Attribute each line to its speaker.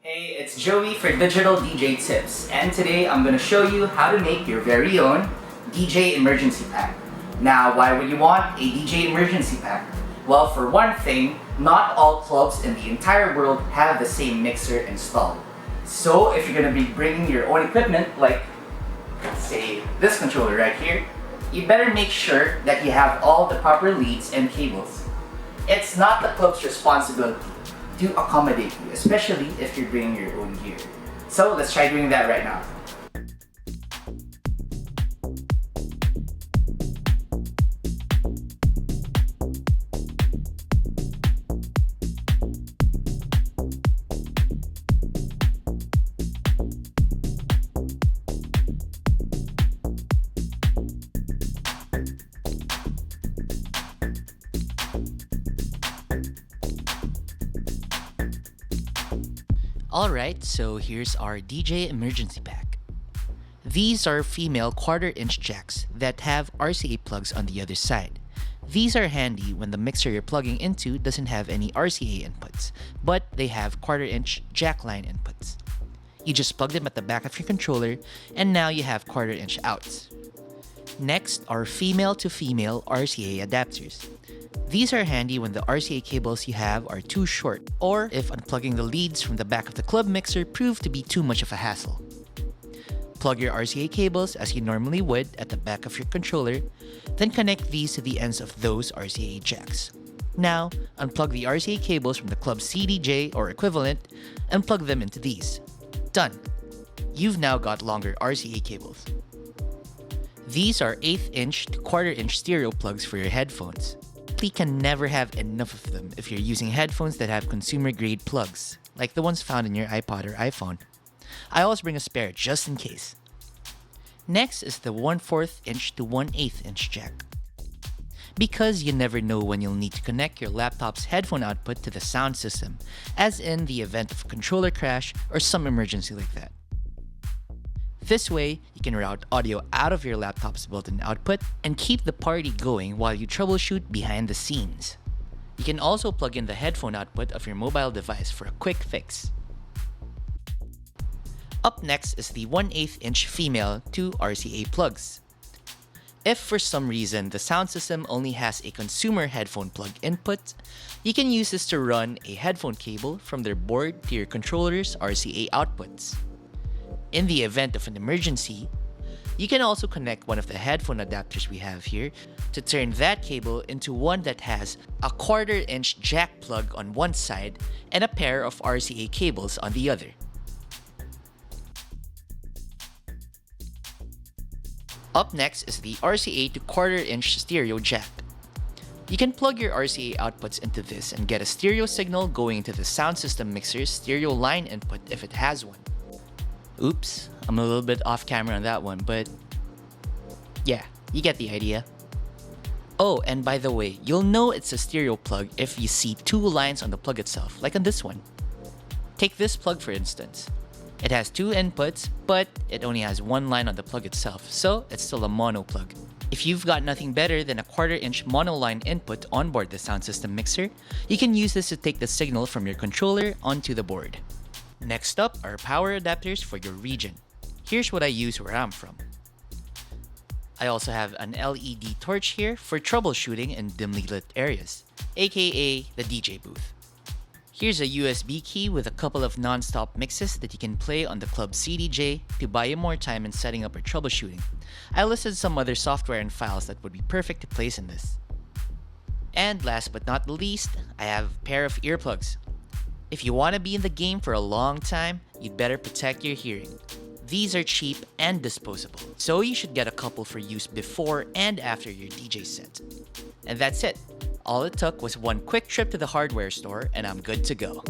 Speaker 1: Hey, it's Joey for Digital DJ Tips, and today I'm going to show you how to make your very own DJ emergency pack. Now, why would you want a DJ emergency pack? Well, for one thing, not all clubs in the entire world have the same mixer installed. So if you're going to be bringing your own equipment, like say this controller right here, you better make sure that you have all the proper leads and cables. It's not the club's responsibility to accommodate you, especially if you're bringing your own gear. So let's try doing that right now.
Speaker 2: Alright, so here's our DJ emergency pack. These are female quarter-inch jacks that have RCA plugs on the other side. These are handy when the mixer you're plugging into doesn't have any RCA inputs, but they have quarter-inch jack line inputs. You just plug them at the back of your controller, and now you have quarter-inch outs. Next are female-to-female RCA adapters. These are handy when the RCA cables you have are too short, or if unplugging the leads from the back of the club mixer prove to be too much of a hassle. Plug your RCA cables as you normally would at the back of your controller, then connect these to the ends of those RCA jacks. Now, unplug the RCA cables from the club's CDJ or equivalent and plug them into these. Done! You've now got longer RCA cables. These are 1/8 inch to quarter-inch stereo plugs for your headphones. You can never have enough of them if you're using headphones that have consumer-grade plugs, like the ones found in your iPod or iPhone. I always bring a spare just in case. Next is the 1/4 inch to 1/8 inch jack. Because you never know when you'll need to connect your laptop's headphone output to the sound system, as in the event of a controller crash or some emergency like that. This way, you can route audio out of your laptop's built-in output and keep the party going while you troubleshoot behind the scenes. You can also plug in the headphone output of your mobile device for a quick fix. Up next is the 1/8 inch female to RCA plugs. If for some reason the sound system only has a consumer headphone plug input, you can use this to run a headphone cable from their board to your controller's RCA outputs. In the event of an emergency, you can also connect one of the headphone adapters we have here to turn that cable into one that has a quarter-inch jack plug on one side and a pair of RCA cables on the other. Up next is the RCA to quarter-inch stereo jack. You can plug your RCA outputs into this and get a stereo signal going into the sound system mixer's stereo line input if it has one. Oops, I'm a little bit off camera on that one, but yeah, you get the idea. Oh, and by the way, you'll know it's a stereo plug if you see two lines on the plug itself, like on this one. Take this plug for instance. It has two inputs, but it only has one line on the plug itself, so it's still a mono plug. If you've got nothing better than a quarter-inch monoline input onboard the sound system mixer, you can use this to take the signal from your controller onto the board. Next up are power adapters for your region. Here's what I use where I'm from. I also have an LED torch here for troubleshooting in dimly lit areas, aka the DJ booth. Here's a USB key with a couple of non-stop mixes that you can play on the club CDJ to buy you more time in setting up or troubleshooting. I listed some other software and files that would be perfect to place in this. And last but not the least, I have a pair of earplugs. If you want to be in the game for a long time, you'd better protect your hearing. These are cheap and disposable, so you should get a couple for use before and after your DJ set. And that's it. All it took was one quick trip to the hardware store and I'm good to go.